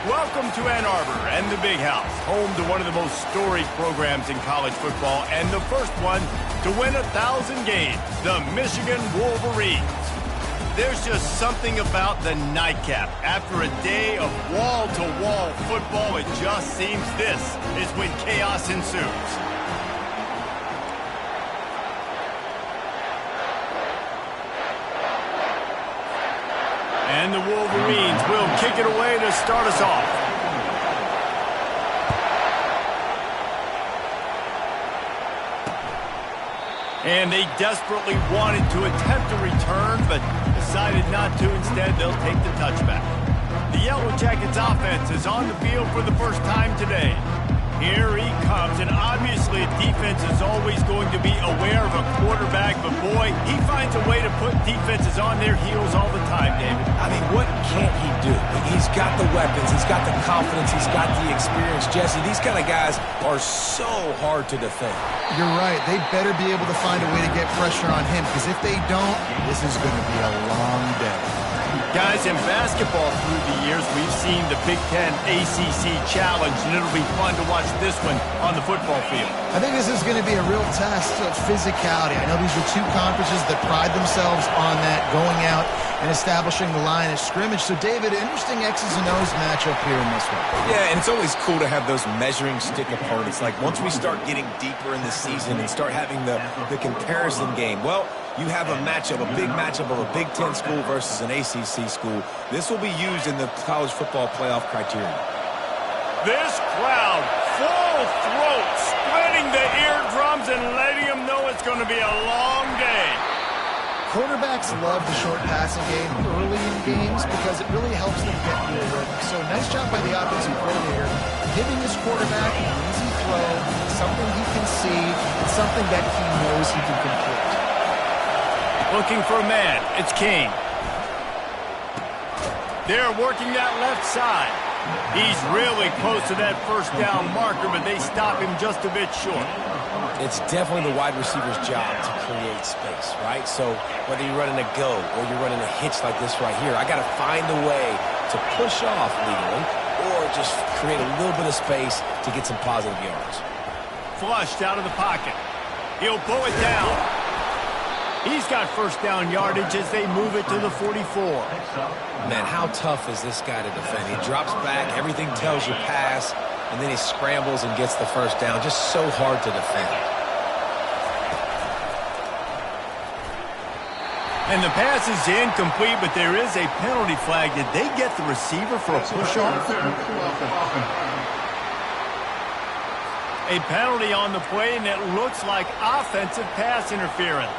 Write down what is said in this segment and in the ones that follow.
Welcome to Ann Arbor and the Big House, home to one of the most storied programs in college football and the first one to win 1,000 games, the Michigan Wolverines. There's just something about the nightcap. After a day of wall-to-wall football, it just seems this is when chaos ensues. And the Wolverines will kick it away to start us off. And they desperately wanted to attempt a return, but decided not to. Instead, they'll take the touchback. The Yellow Jackets offense is on the field for the first time today. Here he comes, and obviously defense is always going to be aware of a quarterback, but boy, he finds a way to put defenses on their heels all the time, David. I mean, what can't he do? He's got the weapons, he's got the confidence, he's got the experience. Jesse, these kind of guys are so hard to defend. You're right. They better be able to find a way to get pressure on him, because if they don't, this is going to be a long day. Guys, in basketball through the years, we've seen the Big Ten ACC Challenge, and it'll be fun to watch this one on the football field. I think this is going to be a real test of physicality. I know these are two conferences that pride themselves on that, going out and establishing the line of scrimmage. So, David, interesting X's and O's matchup here in this one. Yeah, and it's always cool to have those measuring stick opponents. Like, once we start getting deeper in the season and start having the comparison game, well, you have a matchup, a big matchup of a Big Ten school versus an ACC school. This will be used in the college football playoff criteria. This crowd, full throat, splitting the eardrums and letting them know it's going to be a long day. Quarterbacks love the short passing game early in games because it really helps them get into a rhythm. So nice job by the offensive coordinator, giving his quarterback an easy throw, something he can see, and something that he knows he can complete. Looking for a man, it's King. They're working that left side. He's really close to that first down marker, but they stop him just a bit short. It's definitely the wide receiver's job to create space, right? So whether you're running a go or you're running a hitch like this right here, I got to find a way to push off legally or just create a little bit of space to get some positive yards. Flushed out of the pocket. He'll pull it down. He's got first down yardage as they move it to the 44. Man, how tough is this guy to defend? He drops back, everything tells you pass, and then he scrambles and gets the first down. Just so hard to defend. And the pass is incomplete, but there is a penalty flag. Did they get the receiver for a push-off? A penalty on the play, and it looks like offensive pass interference.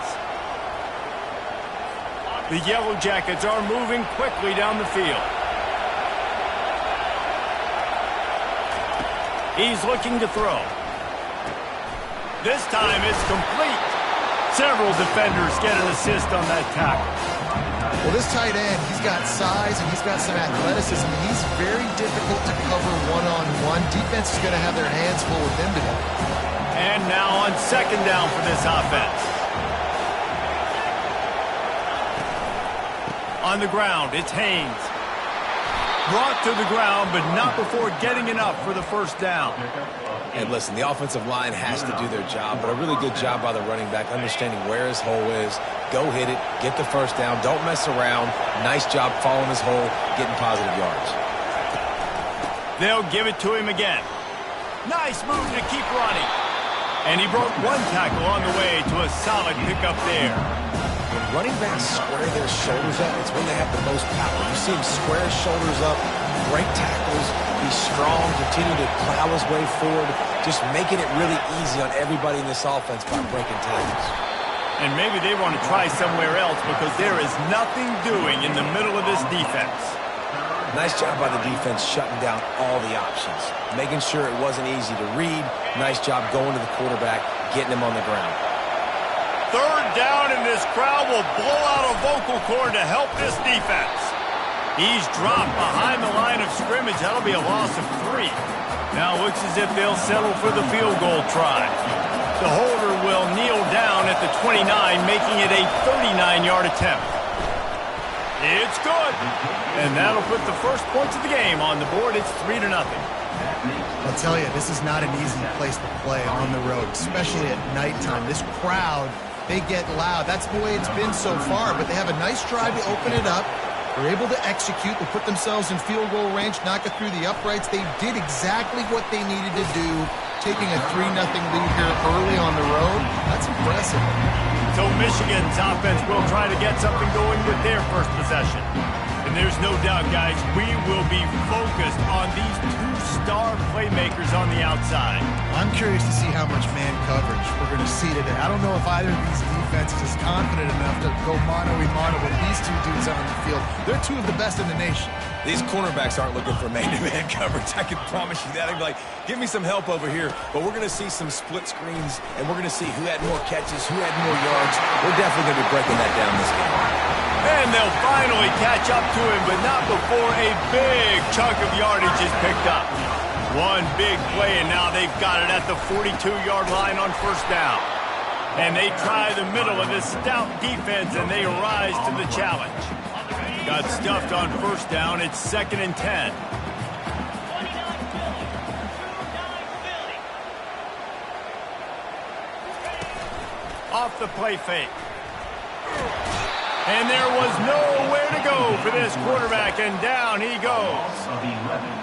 The Yellow Jackets are moving quickly down the field. He's looking to throw. This time it's complete. Several defenders get an assist on that tackle. Well, this tight end, he's got size and he's got some athleticism. He's very difficult to cover one-on-one. Defense is going to have their hands full with him today. And now on second down for this offense. On the ground, it's Haynes. Brought to the ground, but not before getting enough for the first down. And listen, the offensive line has to do their job, but a really good job by the running back, understanding where his hole is. Go hit it, get the first down, don't mess around. Nice job following his hole, getting positive yards. They'll give it to him again. Nice move to keep running. And he broke one tackle on the way to a solid pickup there. When running backs square their shoulders up, it's when they have the most power. You see him square his shoulders up, break tackles, be strong, continue to plow his way forward, just making it really easy on everybody in this offense by breaking tackles. And maybe they want to try somewhere else because there is nothing doing in the middle of this defense. Nice job by the defense shutting down all the options, making sure it wasn't easy to read. Nice job going to the quarterback, getting him on the ground. Third down, and this crowd will blow out a vocal cord to help this defense. He's dropped behind the line of scrimmage. That'll be a loss of 3. Now looks as if they'll settle for the field goal try. The holder will kneel down at the 29, making it a 39-yard attempt. It's good. And that'll put the first points of the game on the board. It's 3-0. I'll tell you, this is not an easy place to play on the road, especially at nighttime. This crowd, they get loud. That's the way it's been so far, but they have a nice drive to open it up. They're able to execute. They put themselves in field goal range, knock it through the uprights. They did exactly what they needed to do, taking a 3-0 lead here early on the road. That's impressive. So Michigan's offense will try to get something going with their first possession. And there's no doubt, guys, we will be focused on these two-star playmakers on the outside. I'm curious to see how much man coverage we're going to see today. I don't know if either of these defenses is confident enough to go mano-a-mano with these two dudes on the field. They're two of the best in the nation. These cornerbacks aren't looking for man-to-man coverage. I can promise you that. They'd be like, give me some help over here. But we're going to see some split screens, and we're going to see who had more catches, who had more yards. We're definitely going to be breaking that down this game. And they'll finally catch up to him, but not before a big chunk of yardage is picked up. One big play, and now they've got it at the 42-yard line on first down. And they try the middle of this stout defense, and they rise to the challenge. Got stuffed on first down. It's 2nd and 10. Off the play fake. And there was nowhere to go for this quarterback, and down he goes.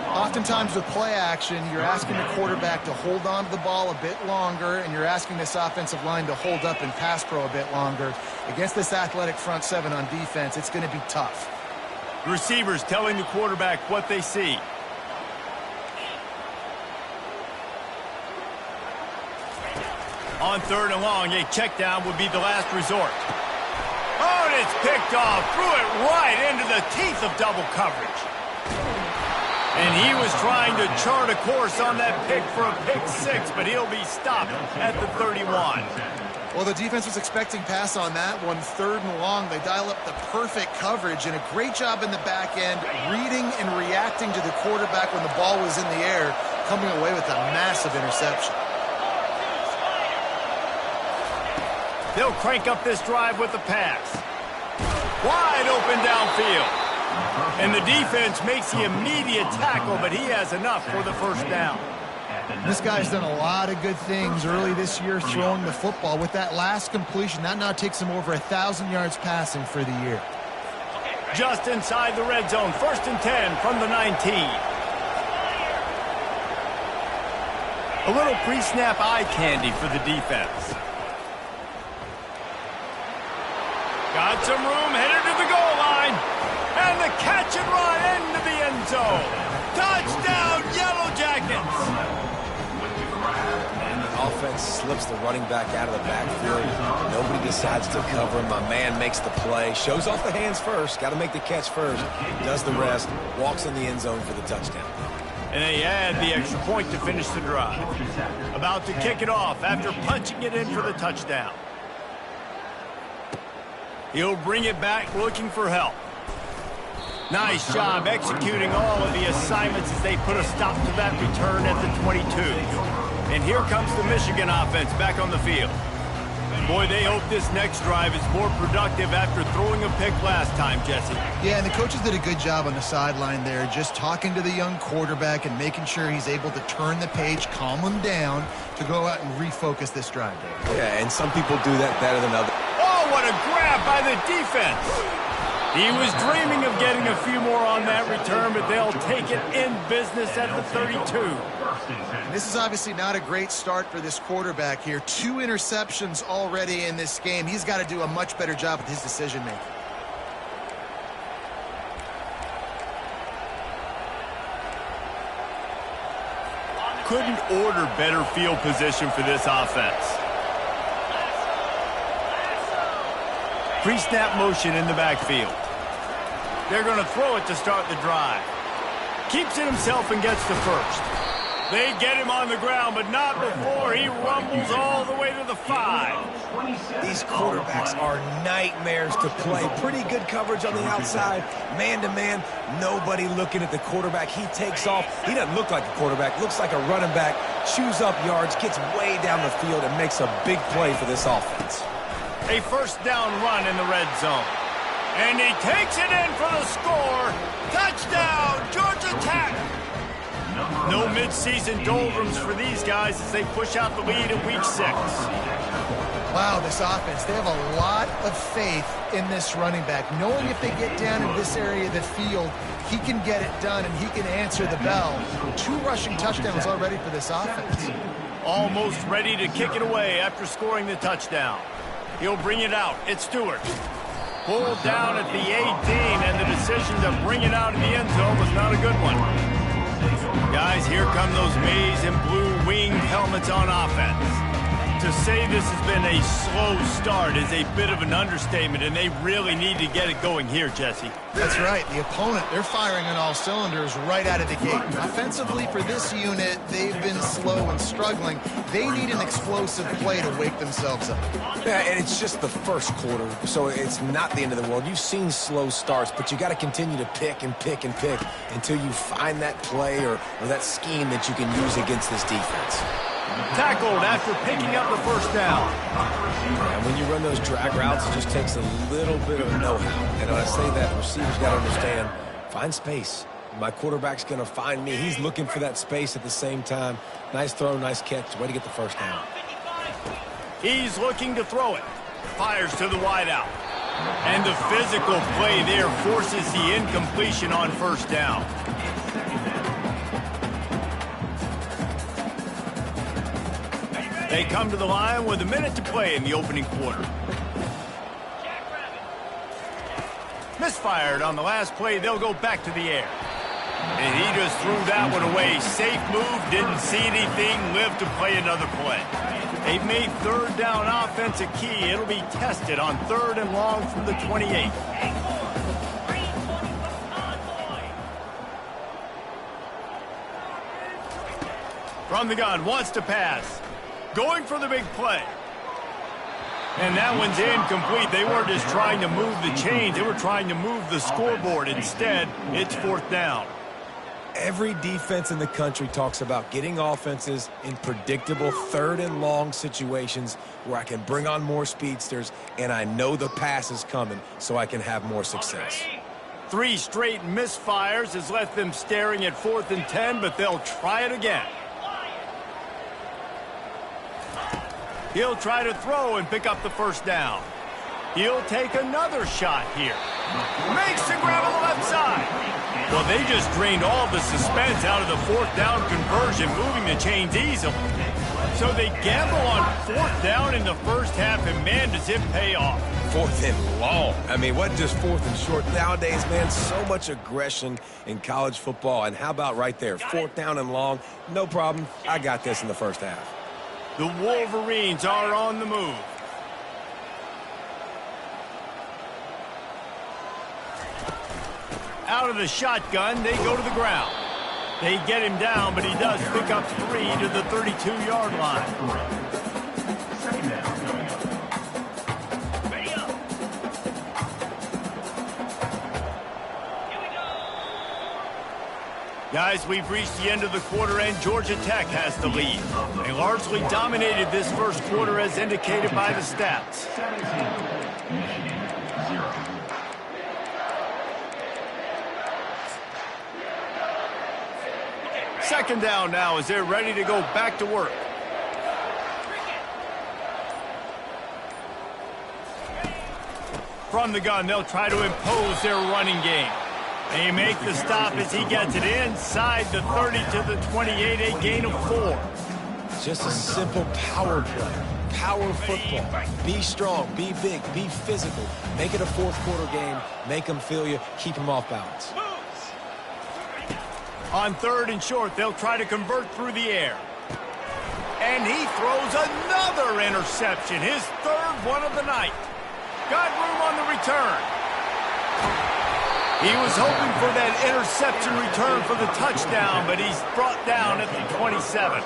Oftentimes with play action, you're asking the quarterback to hold on to the ball a bit longer, and you're asking this offensive line to hold up in pass pro a bit longer. Against this athletic front seven on defense, it's going to be tough. The receivers telling the quarterback what they see. On 3rd and long, a check down would be the last resort. Oh, and it's picked off. Threw it right into the teeth of double coverage. And he was trying to chart a course on that pick for a pick 6, but he'll be stopped at the 31. Well, the defense was expecting pass on that one. 3rd and long, they dial up the perfect coverage and a great job in the back end, reading and reacting to the quarterback when the ball was in the air, coming away with a massive interception. They'll crank up this drive with a pass. Wide open downfield. And the defense makes the immediate tackle, but he has enough for the first down. This guy's done a lot of good things early this year throwing the football. With that last completion, that now takes him over 1,000 yards passing for the year. Just inside the red zone, 1st and 10 from the 19. A little pre-snap eye candy for the defense. Got some room, headed to the goal line. And the catch and run into the end zone. Touchdown, Yellow Jackets! And the offense slips the running back out of the backfield. Nobody decides to cover him. My man makes the play. Shows off the hands first. Got to make the catch first. Does the rest. Walks in the end zone for the touchdown. And they add the extra point to finish the drive. About to kick it off after punching it in for the touchdown. He'll bring it back looking for help. Nice job executing all of the assignments as they put a stop to that return at the 22. And here comes the Michigan offense back on the field. Boy, they hope this next drive is more productive after throwing a pick last time, Jesse. Yeah, and the coaches did a good job on the sideline there, just talking to the young quarterback and making sure he's able to turn the page, calm him down, to go out and refocus this drive there. Yeah, and some people do that better than others. Oh, what a grab by the defense! He was dreaming of getting a few more on that return, but they'll take it in business at the 32. And this is obviously not a great start for this quarterback here. 2 interceptions already in this game. He's got to do a much better job with his decision-making. Couldn't order better field position for this offense. Pre-snap motion in the backfield. They're going to throw it to start the drive. Keeps it himself and gets the first. They get him on the ground, but not before he rumbles all the way to the 5. These quarterbacks are nightmares to play. Pretty good coverage on the outside. Man-to-man, nobody looking at the quarterback. He takes off. He doesn't look like a quarterback. Looks like a running back. Chews up yards, gets way down the field, and makes a big play for this offense. A first down run in the red zone. And he takes it in for the score. Touchdown, Georgia Tech. No mid-season doldrums for these guys as they push out the lead in week 6. Wow, this offense, they have a lot of faith in this running back, knowing if they get down in this area of the field, he can get it done and he can answer the bell. 2 rushing touchdowns already for this offense. Almost ready to kick it away after scoring the touchdown. He'll bring it out. It's Stewart. Pulled down at the 18, and the decision to bring it out in the end zone was not a good one. Guys, here come those maize and blue winged helmets on offense. To say this has been a slow start is a bit of an understatement, and they really need to get it going here, Jesse. That's right. The opponent, they're firing on all cylinders right out of the gate. Offensively, for this unit, they've been slow and struggling. They need an explosive play to wake themselves up. Yeah, and it's just the first quarter, so it's not the end of the world. You've seen slow starts, but you got to continue to pick and pick and pick until you find that play or that scheme that you can use against this defense. Tackled after picking up the first down. And when you run those drag routes, it just takes a little bit of know-how. And when I say that, receivers got to understand, find space. My quarterback's going to find me. He's looking for that space at the same time. Nice throw, nice catch. Way to get the first down. He's looking to throw it. Fires to the wideout. And the physical play there forces the incompletion on first down. They come to the line with a minute to play in the opening quarter. Misfired on the last play. They'll go back to the air. And he just threw that one away. Safe move, didn't see anything, lived to play another play. They've made third down offense a key. It'll be tested on 3rd and long from the 28. From the gun, wants to pass. Going for the big play. And that one's incomplete. They weren't just trying to move the chains. They were trying to move the scoreboard. Instead, it's 4th down. Every defense in the country talks about getting offenses in predictable 3rd and long situations where I can bring on more speedsters and I know the pass is coming so I can have more success. 3 straight misfires has left them staring at 4th and 10, but they'll try it again. He'll try to throw and pick up the first down. He'll take another shot here. Makes the grab on the left side. Well, they just drained all the suspense out of the 4th down conversion, moving the chains easily. So they gamble on 4th down in the first half, and man, does it pay off. 4th and long. I mean, what just 4th and short? Nowadays, man, so much aggression in college football. And how about right there? 4th down and long, no problem. I got this in the first half. The Wolverines are on the move. Out of the shotgun, they go to the ground. They get him down, but he does pick up 3 to the 32-yard line. Guys, we've reached the end of the quarter, and Georgia Tech has the lead. They largely dominated this first quarter as indicated by the stats. 2nd down now as they're ready to go back to work. From the gun, they'll try to impose their running game. They make the stop as he gets it inside the 30 to the 28, a gain of 4. Just a simple power play. Power football. Be strong, be big, be physical. Make it a 4th quarter game. Make them feel you. Keep them off balance. On 3rd and short, they'll try to convert through the air. And he throws another interception, his 3rd one of the night. Got room on the return. He was hoping for that interception return for the touchdown, but he's brought down at the 27.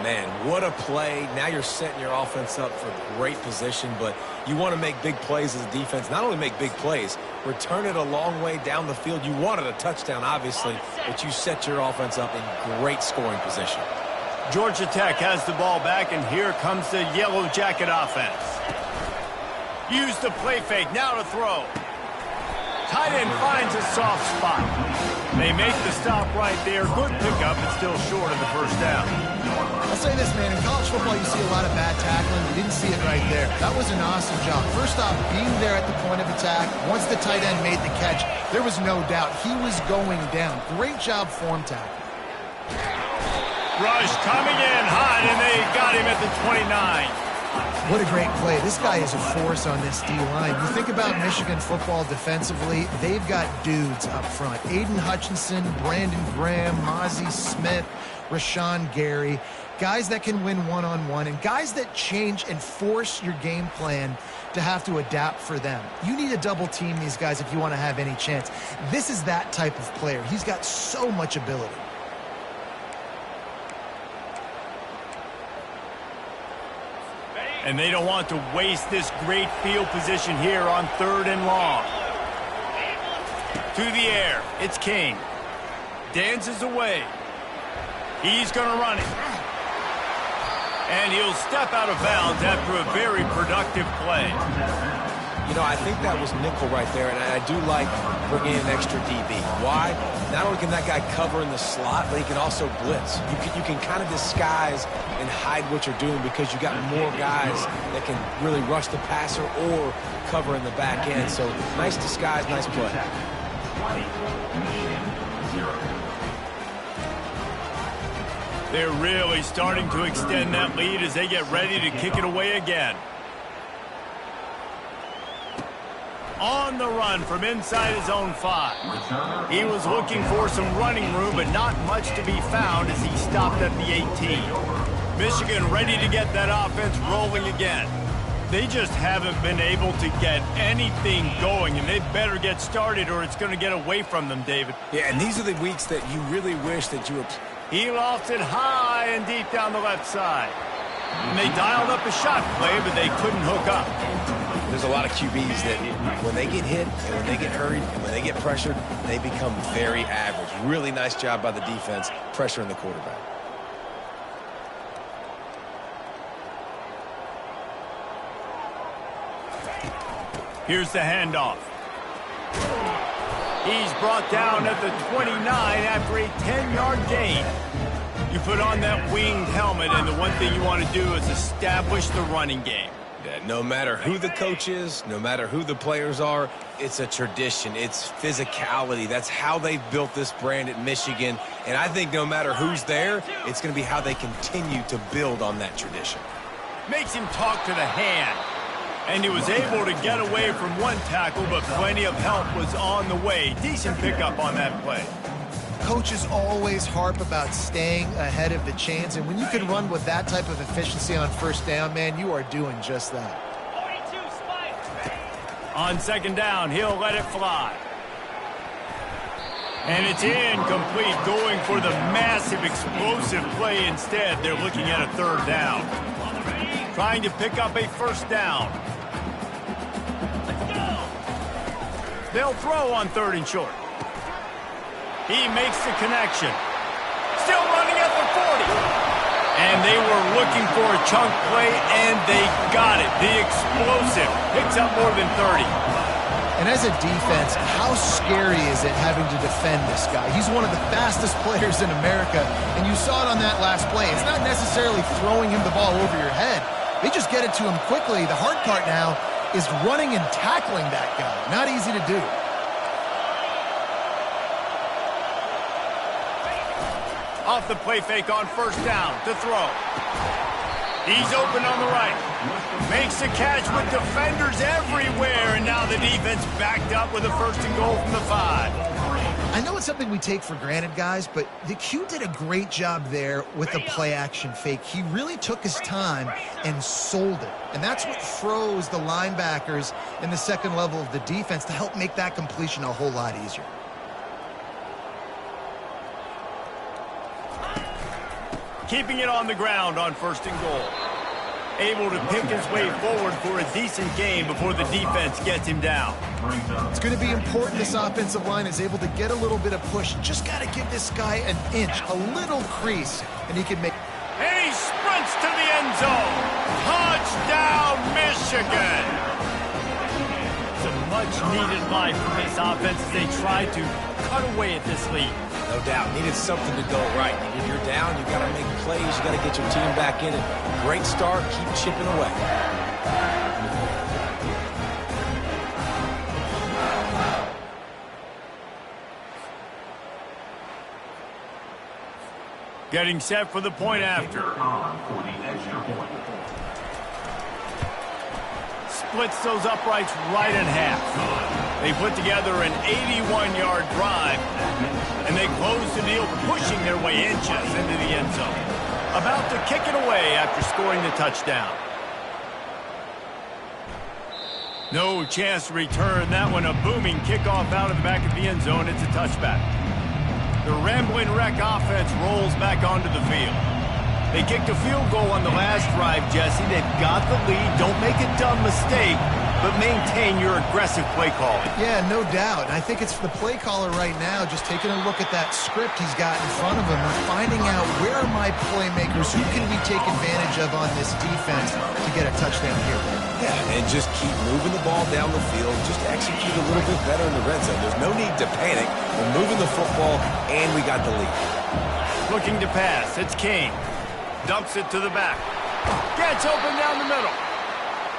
Man, what a play. Now you're setting your offense up for great position, but you want to make big plays as a defense. Not only make big plays, return it a long way down the field. You wanted a touchdown, obviously, but you set your offense up in great scoring position. Georgia Tech has the ball back, and here comes the Yellow Jacket offense. Use the play fake, now to throw. Tight end finds a soft spot. They make the stop right there. Good pickup, but still short of the first down. I'll say this, man. In college football, you see a lot of bad tackling. You didn't see it right there. That was an awesome job. First off, being there at the point of attack. Once the tight end made the catch, there was no doubt he was going down. Great job form tackle. Rush coming in hot, and they got him at the 29. What a great play. This guy is a force on this D-line. You think about Michigan football defensively, they've got dudes up front. Aiden Hutchinson, Brandon Graham, Mozzie Smith, Rashawn Gary. Guys that can win one-on-one and guys that change and force your game plan to have to adapt for them. You need to double team these guys if you want to have any chance. This is that type of player. He's got so much ability. And they don't want to waste this great field position here on 3rd and long. To the air, it's King. Dances away. He's going to run it. And he'll step out of bounds after a very productive play. You know, I think that was nickel right there, and I do like bringing in an extra DB. Why? Not only can that guy cover in the slot, but he can also blitz. You can kind of disguise and hide what you're doing because you got more guys that can really rush the passer or cover in the back end. So nice disguise, nice play. They're really starting to extend that lead as they get ready to kick it away again. On the run from inside his own 5. He was looking for some running room, but not much to be found as he stopped at the 18. Michigan ready to get that offense rolling again. They just haven't been able to get anything going, and they better get started or it's going to get away from them, David. Yeah, and these are the weeks that you really wish that you were... He lofted high and deep down the left side. And they dialed up a shot play, but they couldn't hook up. There's a lot of QBs that when they get hit and when they get hurried and when they get pressured, they become very average. Really nice job by the defense pressuring the quarterback. Here's the handoff. He's brought down at the 29 after a 10-yard gain. You put on that winged helmet, and the one thing you want to do is establish the running game. Yeah, no matter who the coach is, no matter who the players are, it's a tradition. It's physicality. That's how they've built this brand at Michigan. And I think no matter who's there, it's going to be how they continue to build on that tradition. Makes him talk to the hand. And he was able to get away from one tackle, but plenty of help was on the way. Decent pickup on that play. Coaches always harp about staying ahead of the chains, and when you can run with that type of efficiency on first down, man, you are doing just that. On 2nd down, he'll let it fly. And it's incomplete, going for the massive explosive play instead. They're looking at a 3rd down. Trying to pick up a 1st down. They'll throw on 3rd and short. He makes the connection. Still running at the 40. And they were looking for a chunk play, and they got it. The explosive picks up more than 30. And as a defense, how scary is it having to defend this guy? He's one of the fastest players in America, and you saw it on that last play. It's not necessarily throwing him the ball over your head. They just get it to him quickly. The hard part now is running and tackling that guy. Not easy to do. Off the play fake on 1st down to throw. He's open on the right. Makes the catch with defenders everywhere, and now the defense backed up with a 1st and goal from the 5. I know it's something we take for granted, guys, but the Q did a great job there with the play-action fake. He really took his time and sold it, and that's what froze the linebackers in the 2nd level of the defense to help make that completion a whole lot easier. Keeping it on the ground on 1st and goal. Able to pick his way forward for a decent game before the defense gets him down. It's going to be important this offensive line is able to get a little bit of push. Just got to give this guy an inch, a little crease, and he can make... And he sprints to the end zone. Touchdown, Michigan! It's a much needed life from this offense as they try to cut away at this lead. No doubt. Needed something to go right. If you're down, you got to make plays. You got to get your team back in it. Great start. Keep chipping away. Getting set for the point after. Splits those uprights right in half. They put together an 81-yard drive, and they close the deal, pushing their way inches into the end zone. About to kick it away after scoring the touchdown. No chance to return that one. A booming kickoff out of the back of the end zone. It's a touchback. The Rambling Wreck offense rolls back onto the field. They kicked a field goal on the last drive, Jesse. They've got the lead. Don't make a dumb mistake, but maintain your aggressive play calling. Yeah, no doubt. And I think it's the play caller right now just taking a look at that script he's got in front of him and finding out where are my playmakers, who can we take advantage of on this defense to get a touchdown here. Yeah, and just keep moving the ball down the field. Just execute a little bit better in the red zone. There's no need to panic. We're moving the football, and we got the lead. Looking to pass. It's King. Dumps it to the back. Gets open down the middle.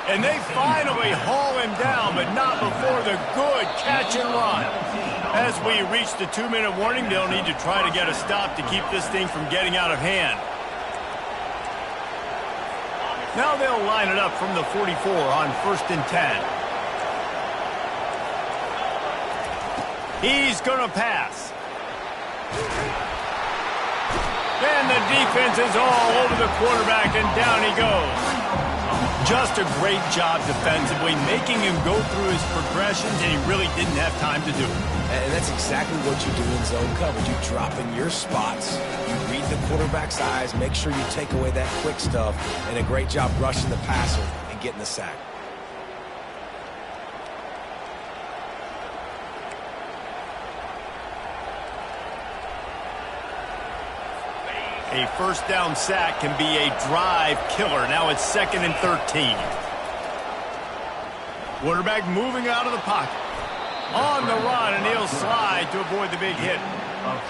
And they finally haul him down, but not before the good catch and run. As we reach the 2-minute warning, they'll need to try to get a stop to keep this thing from getting out of hand. Now they'll line it up from the 44 on 1st and 10. He's going to pass. And the defense is all over the quarterback, and down he goes. Just a great job defensively, making him go through his progressions, and he really didn't have time to do it. And that's exactly what you do in zone coverage. You drop in your spots, you read the quarterback's eyes, make sure you take away that quick stuff, and a great job rushing the passer and getting the sack. A first down sack can be a drive killer. Now it's 2nd and 13. Quarterback moving out of the pocket. On the run, and he'll slide to avoid the big hit.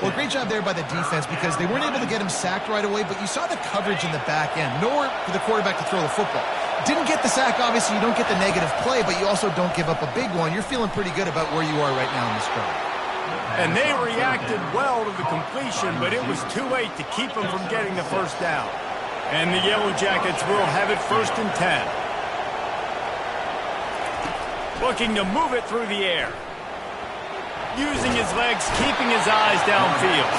Well, great job there by the defense because they weren't able to get him sacked right away, but you saw the coverage in the back end. Nowhere for the quarterback to throw the football. Didn't get the sack, obviously. You don't get the negative play, but you also don't give up a big one. You're feeling pretty good about where you are right now in this drive. And they reacted well to the completion, but it was too late to keep them from getting the first down. And the Yellow Jackets will have it 1st and 10. Looking to move it through the air. Using his legs, keeping his eyes downfield.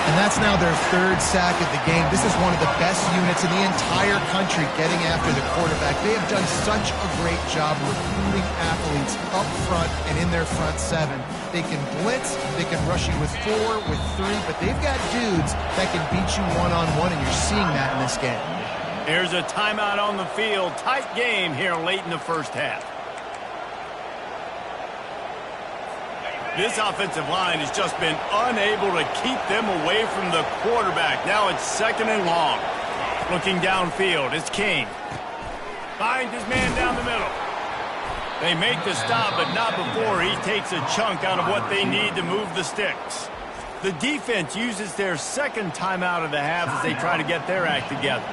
And that's now their 3rd sack of the game. This is one of the best units in the entire country getting after the quarterback. They have done such a great job recruiting athletes up front and in their front 7. They can blitz, they can rush you with 4, with 3, but they've got dudes that can beat you one-on-one, and you're seeing that in this game. Here's a timeout on the field. Tight game here late in the first half. This offensive line has just been unable to keep them away from the quarterback. Now it's 2nd and long. Looking downfield, it's King. Finds his man down the middle. They make the stop, but not before he takes a chunk out of what they need to move the sticks. The defense uses their 2nd timeout of the half as they try to get their act together.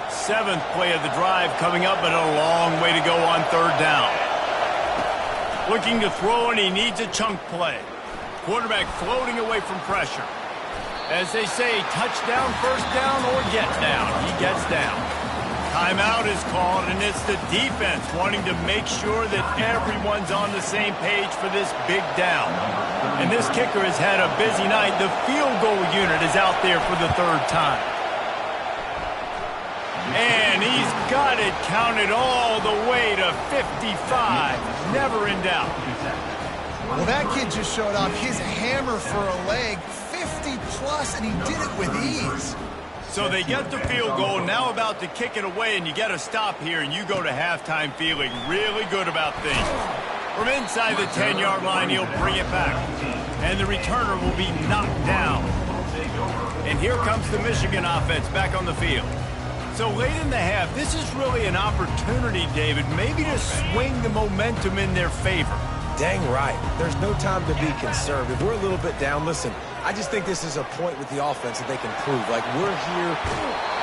7th play of the drive coming up, but a long way to go on 3rd down. Looking to throw, and he needs a chunk play. Quarterback floating away from pressure. As they say, touchdown, first down, or get down. He gets down. Timeout is called, and it's the defense wanting to make sure that everyone's on the same page for this big down. And this kicker has had a busy night. The field goal unit is out there for the 3rd time. And he's got it counted all the way to 55. Never in doubt. Well, that kid just showed off his hammer for a leg, 50-plus, and he did it with ease. So they get the field goal, now about to kick it away, and you get a stop here, and you go to halftime feeling really good about things. From inside the 10-yard line, he'll bring it back. And the returner will be knocked down. And here comes the Michigan offense back on the field. So late in the half, this is really an opportunity, David, maybe to swing the momentum in their favor. Dang right. There's no time to be conservative. We're a little bit down. Listen, I just think this is a point with the offense that they can prove. Like, we're here.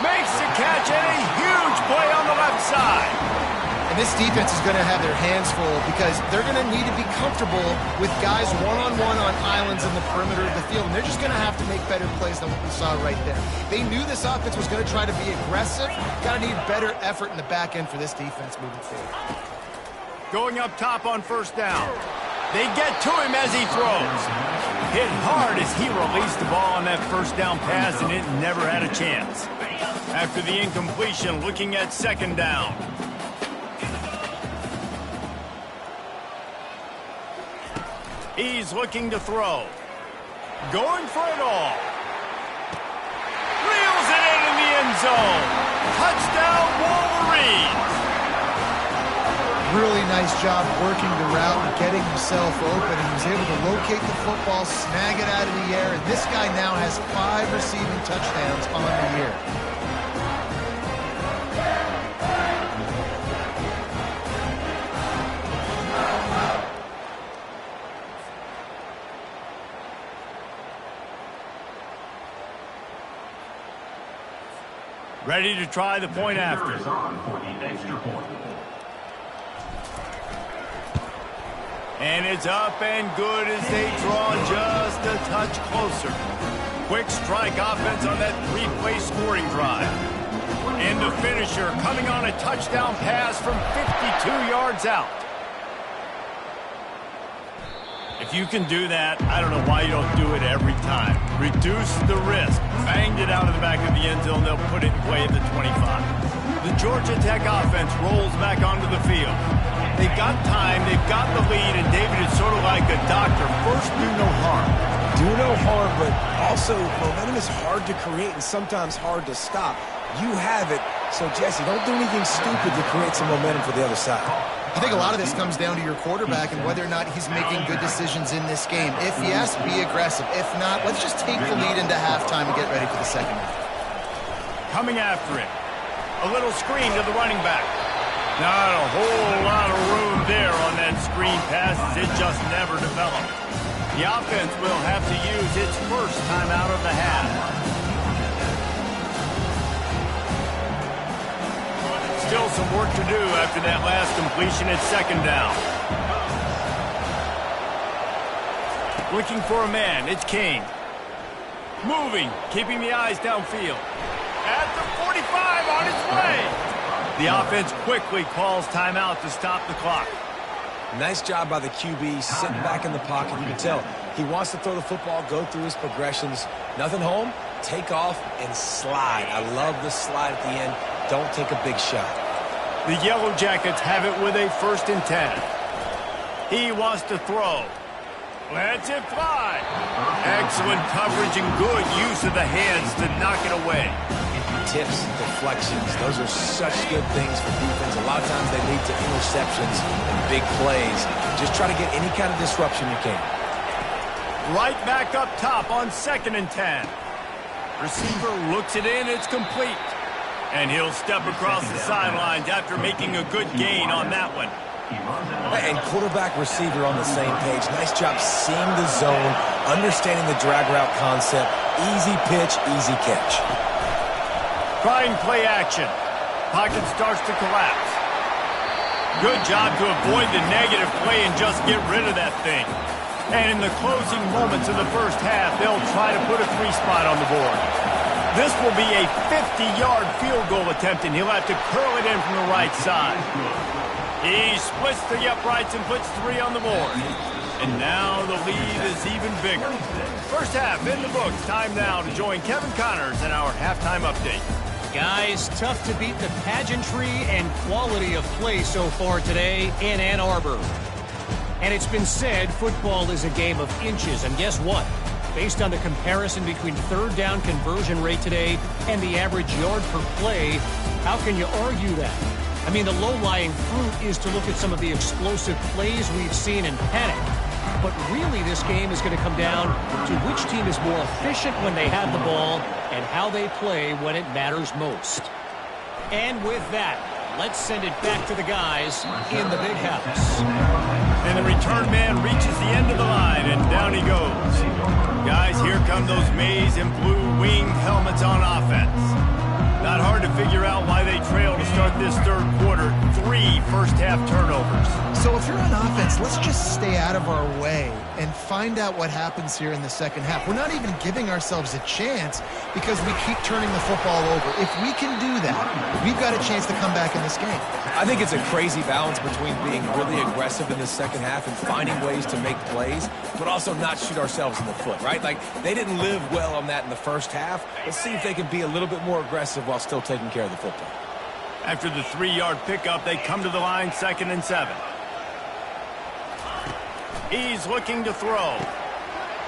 Makes the catch and a huge play on the left side. And this defense is going to have their hands full because they're going to need to be comfortable with guys one-on-one on islands in the perimeter of the field. And they're just going to have to make better plays than what we saw right there. They knew this offense was going to try to be aggressive. Got to need better effort in the back end for this defense moving forward. Going up top on first down. They get to him as he throws. Hit hard as he released the ball on that first down pass, and it never had a chance. After the incompletion, looking at second down. He's looking to throw. Going for it all. Reels it in the end zone. Touchdown, Wolverines. Really nice job working the route and getting himself open. He was able to locate the football, snag it out of the air, and this guy now has 5 receiving touchdowns on the year. Ready to try the point after. And it's up and good as they draw just a touch closer. Quick strike offense on that 3-play scoring drive. And the finisher coming on a touchdown pass from 52 yards out. If you can do that, I don't know why you don't do it every time. Reduce the risk. Banged it out of the back of the end zone. They'll put it in play at the 25. The Georgia Tech offense rolls back onto the field. They've got time, they've got the lead, and David is sort of like a doctor. First, do no harm. Do no harm, but also momentum is hard to create and sometimes hard to stop. You have it, so Jesse, don't do anything stupid to create some momentum for the other side. I think a lot of this comes down to your quarterback and whether or not he's making good decisions in this game. If yes, be aggressive. If not, let's just take the lead into halftime and get ready for the second half. Coming after it. A little screen to the running back. Not a whole lot of room there on that screen pass. It just never developed. The offense will have to use its first time out of the half. Still some work to do after that last completion at second down. Looking for a man. It's King. Moving, keeping the eyes downfield. At the 45 on its way. The offense quickly calls timeout to stop the clock. Nice job by the QB, sitting back in the pocket. You can tell he wants to throw the football, go through his progressions. Nothing home, take off, and slide. I love the slide at the end. Don't take a big shot. The Yellow Jackets have it with a 1st and 10. He wants to throw. Lets it fly. Excellent coverage and good use of the hands to knock it away. Tips, deflections, those are such good things for defense. A lot of times they lead to interceptions and big plays. Just try to get any kind of disruption you can. Right back up top on 2nd and 10. Receiver looks it in, it's complete. And he'll step across the sidelines after making a good gain on that one. And quarterback receiver on the same page. Nice job seeing the zone, understanding the drag route concept. Easy pitch, easy catch. Trying play action. Pocket starts to collapse. Good job to avoid the negative play and just get rid of that thing. And in the closing moments of the first half, they'll try to put a 3-spot on the board. This will be a 50-yard field goal attempt, and he'll have to curl it in from the right side. He splits the uprights and puts 3 on the board. And now the lead is even bigger. First half in the books. Time now to join Kevin Connors in our halftime update. Guys, tough to beat the pageantry and quality of play so far today in Ann Arbor. And it's been said football is a game of inches. And guess what? Based on the comparison between 3rd down conversion rate today and the average yard per play, how can you argue that? I mean, the low-lying fruit is to look at some of the explosive plays we've seen in panic. But really, this game is going to come down to which team is more efficient when they have the ball and how they play when it matters most. And with that, let's send it back to the guys in the big house. And the return man reaches the end of the line, and down he goes. Guys, here come those maize and blue winged helmets on offense. Not hard to figure out why they trail to start this third quarter. 3 first-half turnovers. So if you're on offense, let's just stay out of our way and find out what happens here in the second half. We're not even giving ourselves a chance because we keep turning the football over. If we can do that, we've got a chance to come back in this game. I think it's a crazy balance between being really aggressive in the second half and finding ways to make plays, but also not shoot ourselves in the foot, right? Like, they didn't live well on that in the first half. Let's see if they can be a little bit more aggressive while still taking care of the football. After the 3-yard pickup, they come to the line, 2nd and 7. He's looking to throw.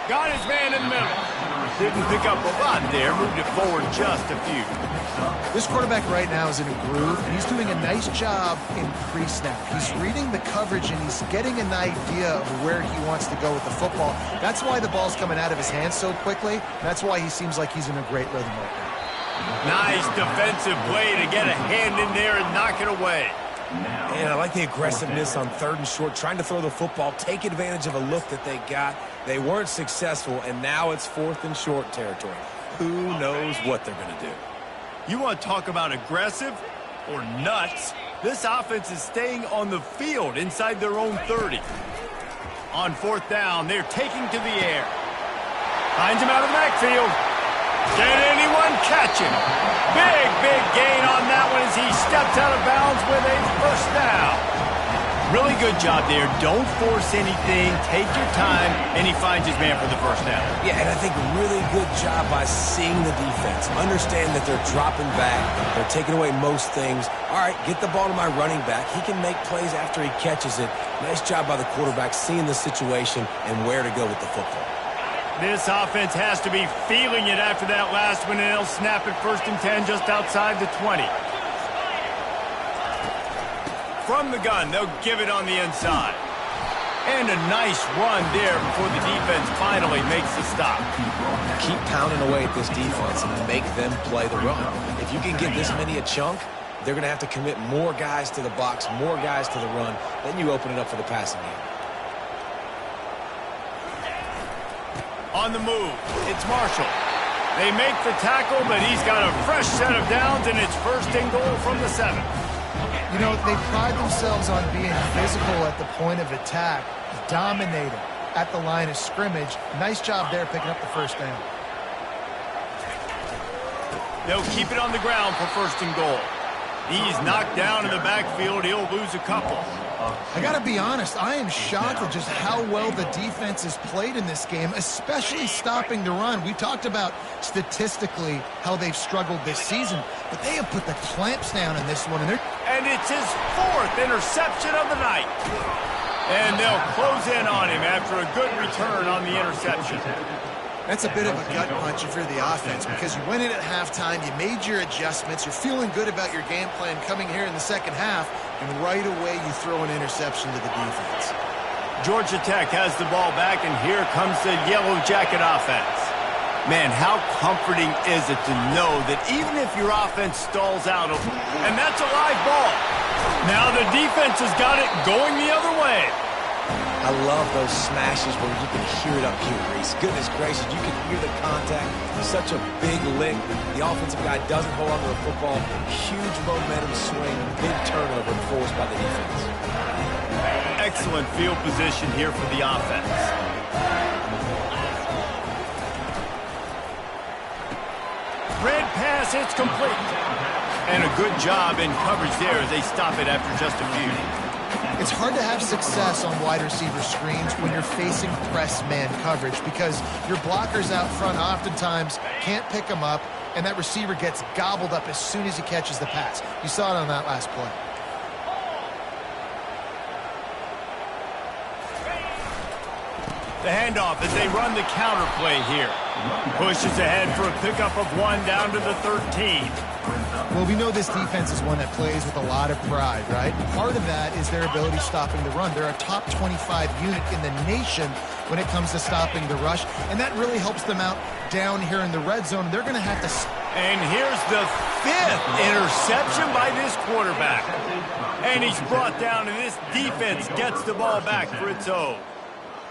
Got his man in the middle. Didn't pick up a lot there, moved it forward just a few. This quarterback right now is in a groove, and he's doing a nice job in pre-snap. He's reading the coverage, and he's getting an idea of where he wants to go with the football. That's why the ball's coming out of his hands so quickly. That's why he seems like he's in a great rhythm right now. Nice defensive play to get a hand in there and knock it away. And I like the aggressiveness on 3rd and short, trying to throw the football, take advantage of a look that they got. They weren't successful, and now it's 4th and short territory. Who knows what they're going to do? You want to talk about aggressive or nuts? This offense is staying on the field inside their own 30. On 4th down, they're taking to the air. Finds him out of the backfield. Can anyone catch him? Big gain on that one as he steps out of bounds with a first down. Really good job there. Don't force anything. Take your time, and he finds his man for the first down. Yeah, and I think really good job by seeing the defense. Understand that they're dropping back. They're taking away most things. All right, get the ball to my running back. He can make plays after he catches it. Nice job by the quarterback seeing the situation and where to go with the football. This offense has to be feeling it after that last one, and they'll snap it 1st and 10 just outside the 20. From the gun, they'll give it on the inside. And a nice run there before the defense finally makes the stop. Keep pounding away at this defense and make them play the run. If you can get this many a chunk, they're going to have to commit more guys to the box, more guys to the run. Then you open it up for the passing game. On the move, it's Marshall. They make the tackle, but he's got a fresh set of downs, and it's 1st and goal from the 7. You know, they pride themselves on being physical at the point of attack, dominating at the line of scrimmage. Nice job there picking up the first down. They'll keep it on the ground for 1st and goal. He's knocked down in the backfield. He'll lose a couple. I got to be honest, I am shocked at just how well the defense has played in this game, especially stopping the run. We talked about statistically how they've struggled this season, but they have put the clamps down in this one. And it's his 4th interception of the night. And they'll close in on him after a good return on the interception. That's a bit of a gut punch if you're the offense because you went in at halftime, you made your adjustments, you're feeling good about your game plan coming here in the second half, and right away you throw an interception to the defense. Georgia Tech has the ball back, and here comes the Yellow Jacket offense. Man, how comforting is it to know that even if your offense stalls out, and that's a live ball. Now the defense has got it going the other way. I love those smashes where you can hear it up here, Reese. Goodness gracious, you can hear the contact. Such a big lick. The offensive guy doesn't hold on to the football. Huge momentum swing, big turnover forced by the defense. Excellent field position here for the offense. Red pass, it's complete. And a good job in coverage there as they stop it after just a few. It's hard to have success on wide receiver screens when you're facing press man coverage because your blockers out front oftentimes can't pick them up, and that receiver gets gobbled up as soon as he catches the pass. You saw it on that last play. The handoff as they run the counter play here. Pushes ahead for a pickup of 1 down to the 13. Well, we know this defense is one that plays with a lot of pride, right? Part of that is their ability stopping the run. They're a top 25 unit in the nation when it comes to stopping the rush, and that really helps them out down here in the red zone. They're going to have to... And here's the 5th interception by this quarterback. And he's brought down, and this defense gets the ball back for its own.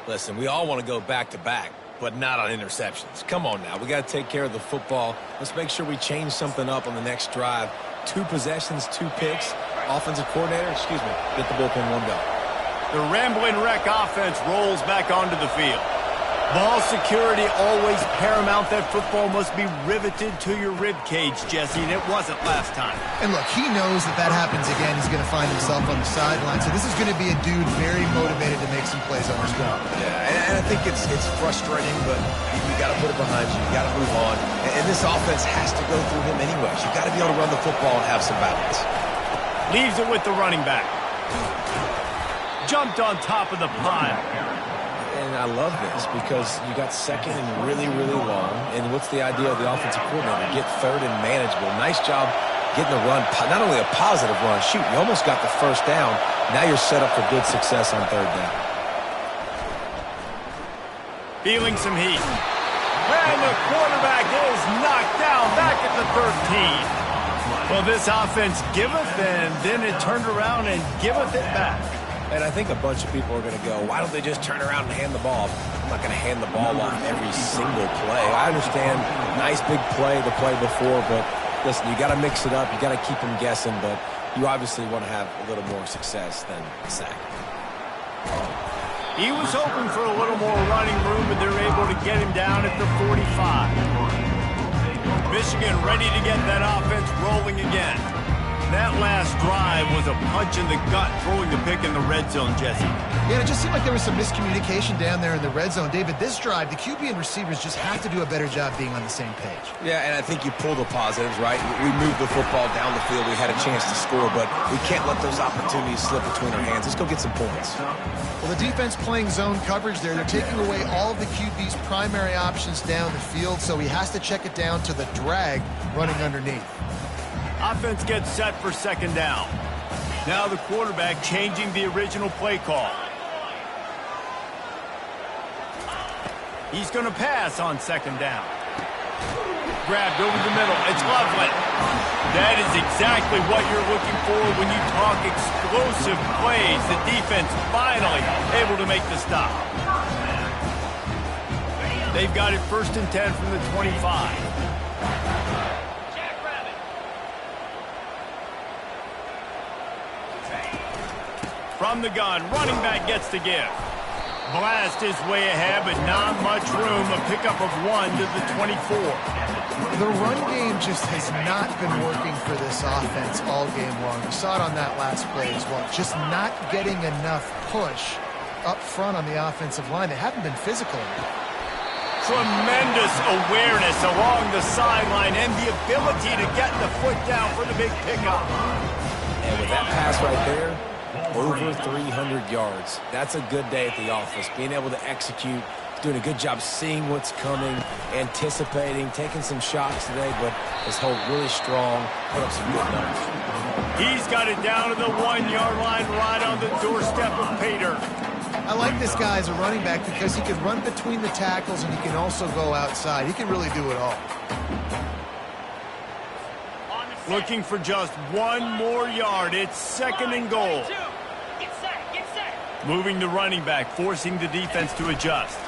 Listen, we all want to go back-to-back, but not on interceptions. Come on now. We got to take care of the football. Let's make sure we change something up on the next drive. 2 possessions, 2 picks. Offensive coordinator, get the bullpen warmed up. The Rambling Wreck offense rolls back onto the field. Ball security always paramount. That football must be riveted to your rib cage, Jesse, and it wasn't last time. And look, he knows that that happens again. He's going to find himself on the sideline. So this is going to be a dude very motivated to make some plays on his ground. Yeah, and I think it's frustrating, but you got to put it behind you. You got to move on. And this offense has to go through him anyways. You got to be able to run the football and have some balance. Leaves it with the running back. Jumped on top of the pile. And I love this because you got second and really, really long. And what's the idea of the offensive coordinator? Get third and manageable. Nice job getting the run. Not only a positive run. Shoot, you almost got the first down. Now you're set up for good success on third down. Feeling some heat. And the quarterback is knocked down back at the 13. Well, this offense giveth, and then it turned around and giveth it back. And I think a bunch of people are going to go, why don't they just turn around and hand the ball? I'm not going to hand the ball off every single play. I understand nice big play the play before, but listen, you got to mix it up. You got to keep them guessing, but you obviously want to have a little more success than a sack. He was hoping for a little more running room, but they're able to get him down at the 45. Michigan ready to get that offense rolling again. That last drive was a punch in the gut, throwing the pick in the red zone, Jesse. Yeah, it just seemed like there was some miscommunication down there in the red zone. David, this drive, the QB and receivers just have to do a better job being on the same page. Yeah, and I think you pull the positives, right? We moved the football down the field. We had a chance to score, but we can't let those opportunities slip between our hands. Let's go get some points. Well, the defense playing zone coverage there. They're taking away all of the QB's primary options down the field, so he has to check it down to the drag running underneath. Offense gets set for second down. Now the quarterback changing the original play call. He's going to pass on second down. Grabbed over the middle. It's Loveland. That is exactly what you're looking for when you talk explosive plays. The defense finally able to make the stop. They've got it 1st and 10 from the 25. From the gun, running back gets to give. Blast is way ahead, but not much room. A pickup of 1 to the 24. The run game just has not been working for this offense all game long. We saw it on that last play as well. Just not getting enough push up front on the offensive line. They haven't been physical enough. Tremendous awareness along the sideline and the ability to get the foot down for the big pickup. And with that pass right there, over 300 yards. That's a good day at the office. Being able to execute, doing a good job seeing what's coming, anticipating, taking some shots today, but his hold really strong, put up some good numbers. He's got it down to the 1-yard line right on the doorstep of Pater. I like this guy as a running back because he can run between the tackles and he can also go outside. He can really do it all. Looking for just 1 more yard. It's 2nd and goal. Moving the running back, forcing the defense to adjust.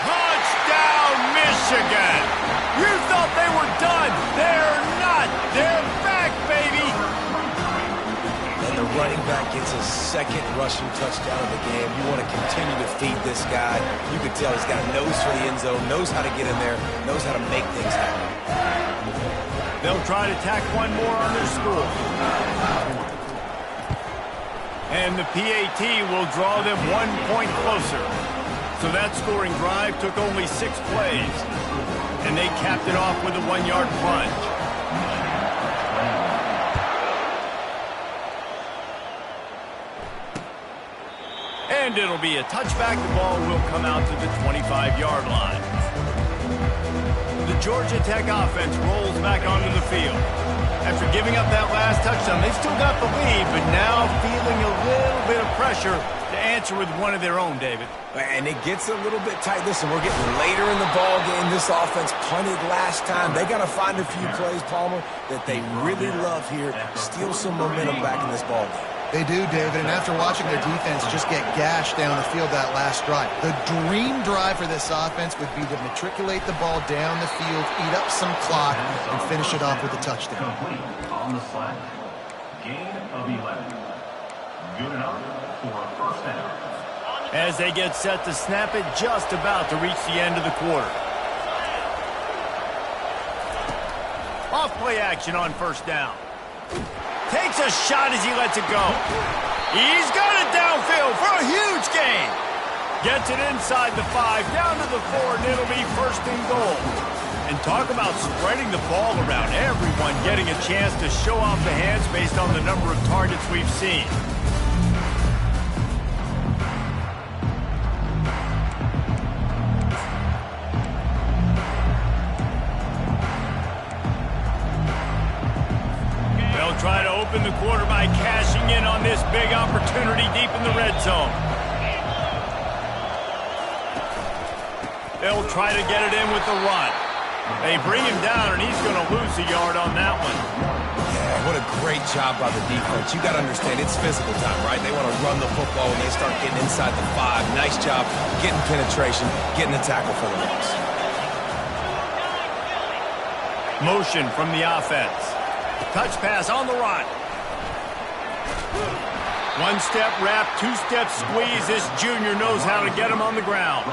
Touchdown, Michigan! You thought they were done. They're not. They're back, baby! And the running back gets his 2nd rushing touchdown of the game. You want to continue to feed this guy. You can tell he's got a nose for the end zone, knows how to get in there, knows how to make things happen. They'll try to tack 1 more on their score. And the PAT will draw them 1 point closer. So that scoring drive took only 6 plays. And they capped it off with a 1-yard plunge. And it'll be a touchback. The ball will come out to the 25-yard line. The Georgia Tech offense rolls back onto the field. After giving up that last touchdown, they've still got the lead, but now feeling a little bit of pressure to answer with one of their own, David. And it gets a little bit tight. Listen, we're getting later in the ball game. This offense punted last time. They got to find a few plays, Palmer, that they really love here. Steal some momentum back in this ball game. They do, David, and after watching their defense just get gashed down the field that last drive, the dream drive for this offense would be to matriculate the ball down the field, eat up some clock, and finish it off with a touchdown. On the slant. Gain of 11. Good enough for a first down. As they get set to snap it, just about to reach the end of the quarter. Off play action on first down. Takes a shot as he lets it go. He's got it downfield for a huge gain. Gets it inside the 5, down to the 4, and it'll be first and goal. And talk about spreading the ball around. Everyone getting a chance to show off the hands based on the number of targets we've seen. Try to open the quarter by cashing in on this big opportunity deep in the red zone. They'll try to get it in with the run. They bring him down, and he's going to lose a yard on that one. Yeah, what a great job by the defense. You got to understand, it's physical time, right? They want to run the football when they start getting inside the 5. Nice job getting penetration, getting the tackle for the loss. Motion from the offense. Touch pass on the run. One-step wrap, two-step squeeze. This junior knows how to get him on the ground.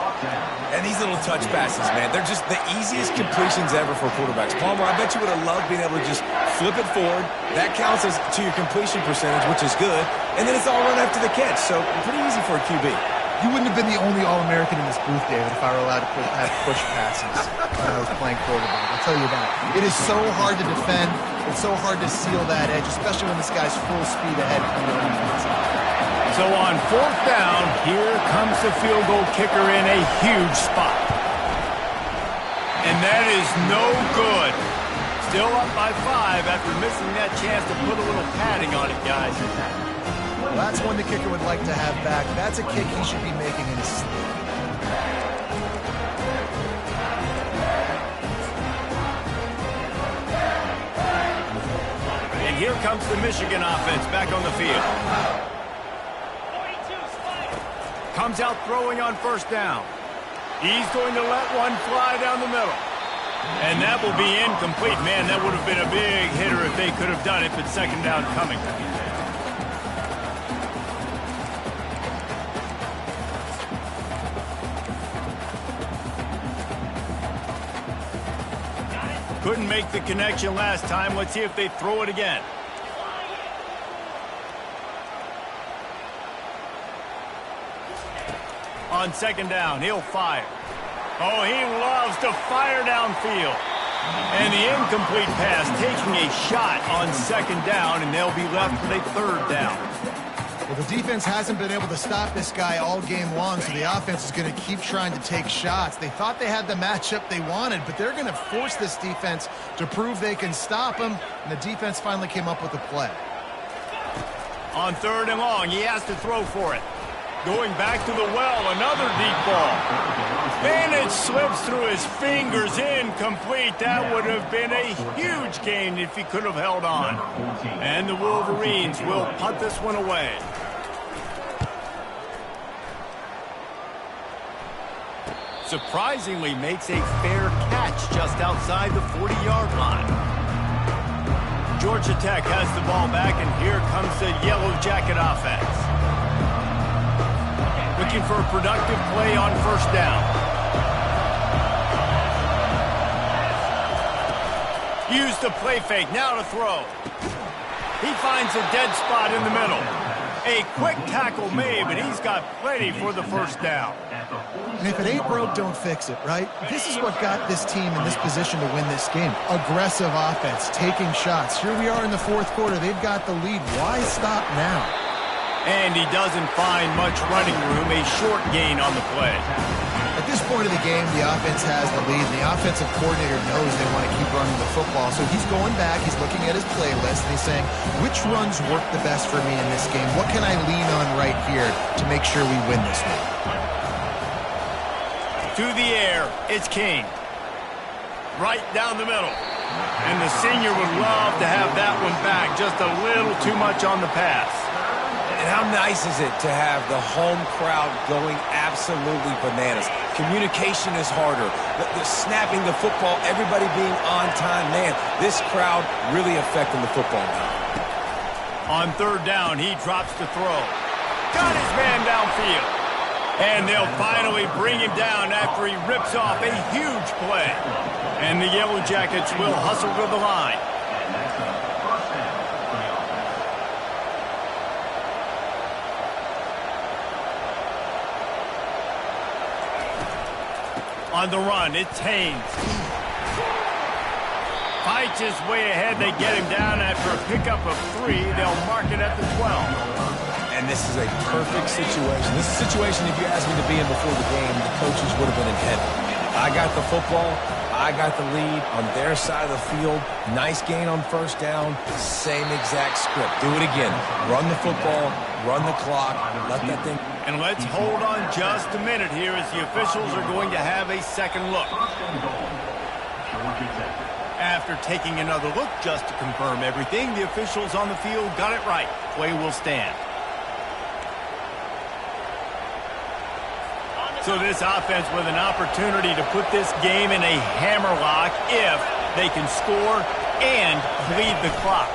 And these little touch passes, man, they're just the easiest completions ever for quarterbacks. Palmer, I bet you would have loved being able to just flip it forward. That counts as to your completion percentage, which is good. And then it's all run after the catch, so pretty easy for a QB. You wouldn't have been the only All-American in this booth, David, if I were allowed to have push passes when I was playing quarterback. I'll tell you that. It is so hard to defend. It's so hard to seal that edge, especially when this guy's full speed ahead from the defense. So on fourth down, here comes the field goal kicker in a huge spot. And that is no good. Still up by 5 after missing that chance to put a little padding on it, guys. Well, that's one the kicker would like to have back. That's a kick he should be making in his sleep. And here comes the Michigan offense back on the field. Comes out throwing on first down. He's going to let one fly down the middle. And that will be incomplete. Man, that would have been a big hitter if they could have done it, but second down coming. Couldn't make the connection last time. Let's see if they throw it again. On second down, he'll fire. Oh, he loves to fire downfield. And the incomplete pass taking a shot on second down, and they'll be left with a third down. Well, the defense hasn't been able to stop this guy all game long, so the offense is going to keep trying to take shots. They thought they had the matchup they wanted, but they're going to force this defense to prove they can stop him, and the defense finally came up with a play. On third and long, he has to throw for it. Going back to the well, another deep ball. And it slips through his fingers, incomplete. That would have been a huge gain if he could have held on. And the Wolverines will punt this one away. Surprisingly makes a fair catch just outside the 40-yard line. Georgia Tech has the ball back, and here comes the Yellow Jacket offense. Looking for a productive play on first down. Use the play fake, now to throw. He finds a dead spot in the middle. A quick tackle made, but he's got plenty for the first down. And if it ain't broke, don't fix it, right? This is what got this team in this position to win this game. Aggressive offense, taking shots. Here we are in the fourth quarter. They've got the lead. Why stop now? And he doesn't find much running room. A short gain on the play. At this point of the game, the offense has the lead, and the offensive coordinator knows they want to keep running the football. So he's going back, he's looking at his playlist, and he's saying, which runs work the best for me in this game? What can I lean on right here to make sure we win this one? To the air, it's King. Right down the middle. And the senior would love to have that one back. Just a little too much on the pass. And how nice is it to have the home crowd going absolutely bananas? Communication is harder. The snapping the football, everybody being on time. Man, this crowd really affecting the football now. On third down, he drops to throw. Got his man downfield. And they'll finally bring him down after he rips off a huge play. And the Yellow Jackets will hustle to the line. On the run, it's Haynes. Fights his way ahead. They get him down after a pickup of 3. They'll mark it at the 12. And this is a perfect situation. This is a situation, if you asked me to be in before the game, the coaches would have been in heaven. I got the football. I got the lead on their side of the field. Nice gain on first down. Same exact script. Do it again. Run the football. Run the clock. Let that thing... And let's hold on just a minute here as the officials are going to have a second look. After taking another look just to confirm everything, the officials on the field got it right. Play will stand. So this offense with an opportunity to put this game in a hammerlock if they can score and bleed the clock.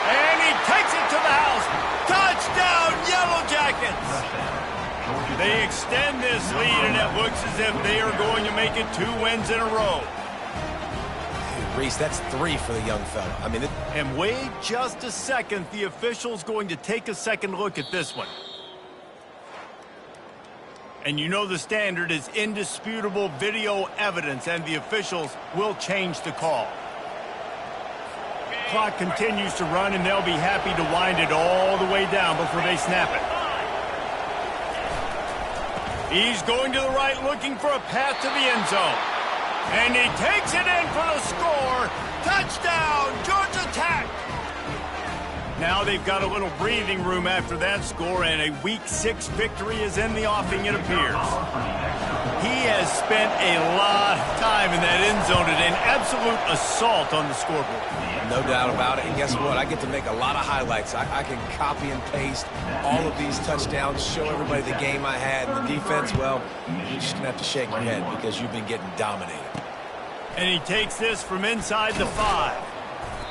And he takes it to the house. Touchdown, Yellow Jackets! They extend this lead, and it looks as if they are going to make it 2 wins in a row. Reese, that's 3 for the young fella. I mean, And wait just a second. The official's going to take a second look at this one. And you know the standard is indisputable video evidence, and the officials will change the call. Clock continues to run, and they'll be happy to wind it all the way down before they snap it. He's going to the right, looking for a path to the end zone. And he takes it in for the score. Touchdown, Georgia Tech! Now they've got a little breathing room after that score, and a Week 6 victory is in the offing, it appears. He has spent a lot of time in that end zone and an absolute assault on the scoreboard. no doubt about it. And guess what? I get to make a lot of highlights. I can copy and paste all of these touchdowns, show everybody the game I had. And the defense, well, you're just going to have to shake your head because you've been getting dominated. And he takes this from inside the 5.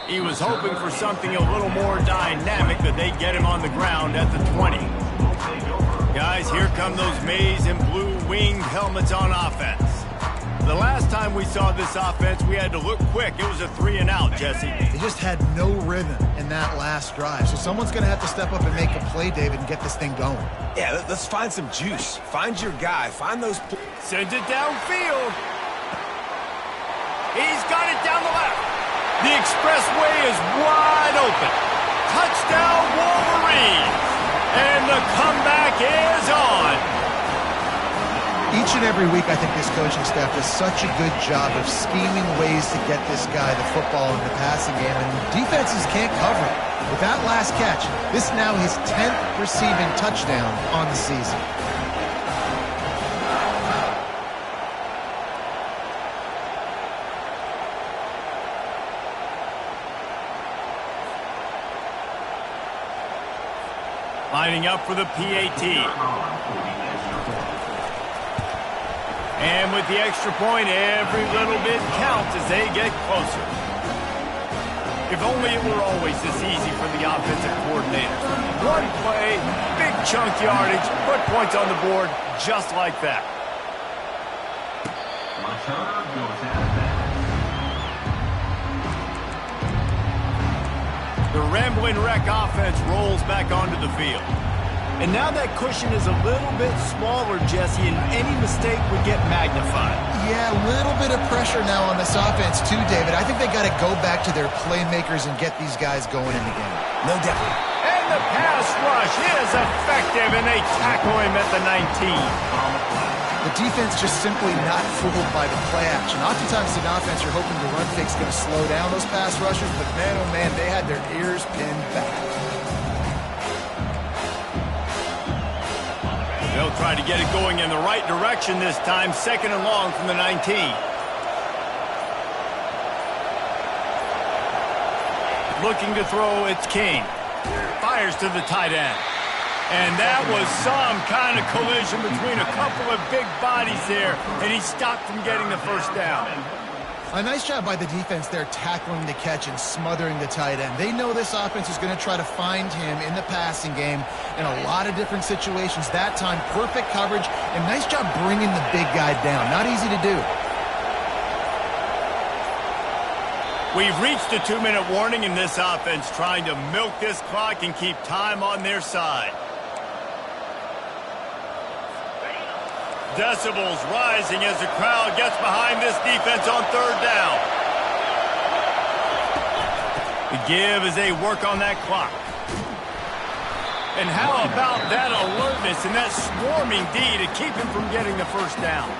He was hoping for something a little more dynamic, but they get him on the ground at the 20. Guys, here come those maize and blue winged helmets on offense. The last time we saw this offense, we had to look quick. It was a 3-and-out, Jesse. They just had no rhythm in that last drive. So someone's going to have to step up and make a play, David, and get this thing going. Yeah, let's find some juice. Find your guy. Find those... Sends it downfield. He's got it down the left. The expressway is wide open. Touchdown, Wolverines. And the comeback is on. Each and every week, I think this coaching staff does such a good job of scheming ways to get this guy the football in the passing game, and defenses can't cover it. With that last catch, this is now his 10th receiving touchdown on the season. Lining up for the PAT. And with the extra point, every little bit counts as they get closer. If only it were always this easy for the offensive coordinators. One play, big chunk yardage, put points on the board just like that. The Rambling Wreck offense rolls back onto the field. And now that cushion is a little bit smaller, Jesse, and any mistake would get magnified. Yeah, a little bit of pressure now on this offense too, David. I think they got to go back to their playmakers and get these guys going in the game. No doubt. And the pass rush is effective, and they tackle him at the 19. The defense just simply not fooled by the play action. Oftentimes in offense, you're hoping the run fake's going to slow down those pass rushers, but man, oh man, they had their ears pinned back. They'll try to get it going in the right direction this time. 2nd and long from the 19. Looking to throw, it's King. Fires to the tight end. And that was some kind of collision between a couple of big bodies there, and he stopped from getting the first down. A nice job by the defense there tackling the catch and smothering the tight end. They know this offense is going to try to find him in the passing game in a lot of different situations. That time, perfect coverage, and nice job bringing the big guy down. Not easy to do. We've reached a 2-minute warning in this offense, trying to milk this clock and keep time on their side. Decibels rising as the crowd gets behind this defense on 3rd down. The give as they work on that clock. And how about that alertness and that swarming D to keep him from getting the first down?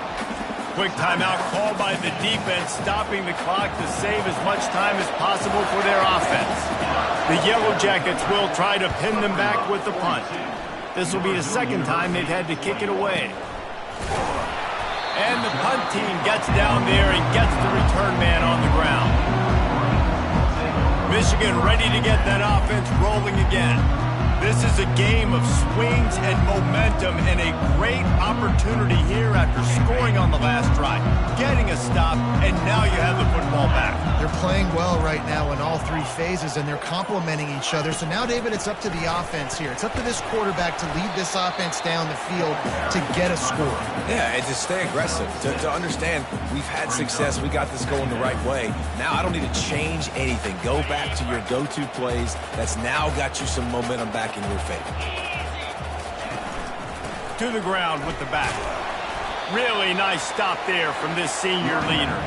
Quick timeout called by the defense, stopping the clock to save as much time as possible for their offense. The Yellow Jackets will try to pin them back with the punt. This will be the 2nd time they've had to kick it away. And the punt team gets down there and gets the return man on the ground. Michigan ready to get that offense rolling again. This is a game of swings and momentum and a great opportunity here after scoring on the last drive, getting a stop, and now you have the football back. They're playing well right now in all 3 phases, and they're complementing each other. So now, David, it's up to the offense here. It's up to this quarterback to lead this offense down the field to get a score. Yeah, and to stay aggressive, to understand we've had success, we got this going the right way. Now I don't need to change anything. Go back to your go-to plays. That's now got you some momentum back in your favor. To the ground with the back. Really nice stop there from this senior leader.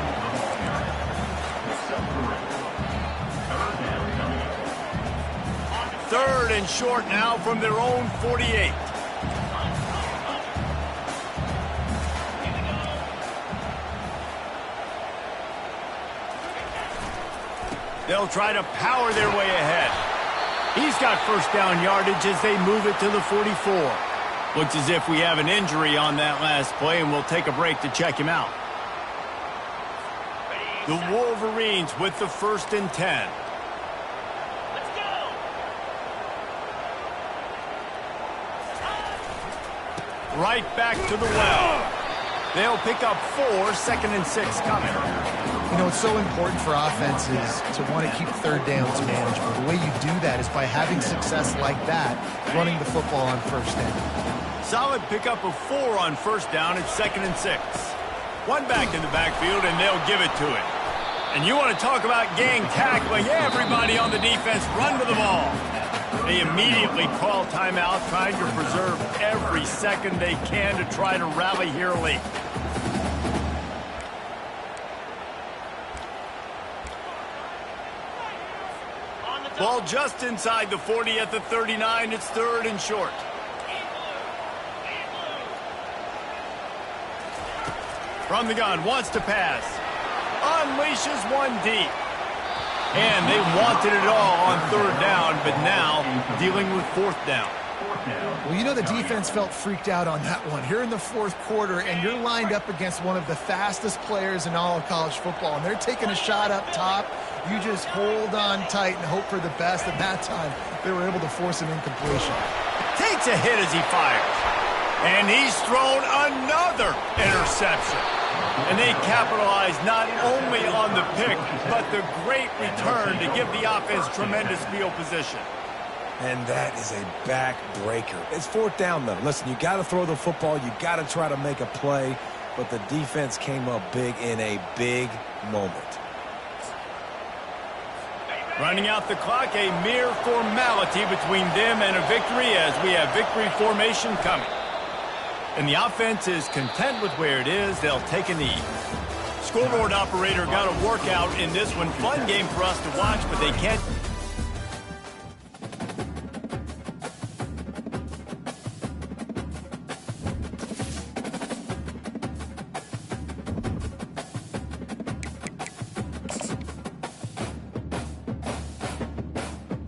Third and short now from their own 48. They'll try to power their way ahead. He's got first down yardage as they move it to the 44. Looks as if we have an injury on that last play, and we'll take a break to check him out. The Wolverines with the 1st and 10. Right back to the well. They'll pick up 4, 2nd and 6 coming. You know, it's so important for offenses to want to keep 3rd downs manageable. The way you do that is by having success like that, running the football on 1st down. Solid pickup of 4 on 1st down. It's 2nd and 6. One back in the backfield, and they'll give it to it. And you want to talk about gang tackling. Everybody on the defense run to the ball. They immediately call timeout, trying to preserve every second they can to try to rally here late. Ball just inside the 40 at the 39. It's 3rd and short. From the gun, wants to pass. Unleashes one deep. And they wanted it all on 3rd down, but now dealing with 4th down. Well, you know the defense felt freaked out on that one. Here in the 4th quarter, and you're lined up against one of the fastest players in all of college football, and they're taking a shot up top. You just hold on tight and hope for the best. At that time, they were able to force an incompletion. Takes a hit as he fires. And he's thrown another interception. And they capitalize not only on the pick, but the great return to give the offense tremendous field position. And that is a backbreaker. It's 4th down, though. Listen, you got to throw the football. You got to try to make a play. But the defense came up big in a big moment. Running out the clock, a mere formality between them and a victory as we have victory formation coming. And the offense is content with where it is. They'll take a knee. Scoreboard operator got a workout in this one. Fun game for us to watch, but they can't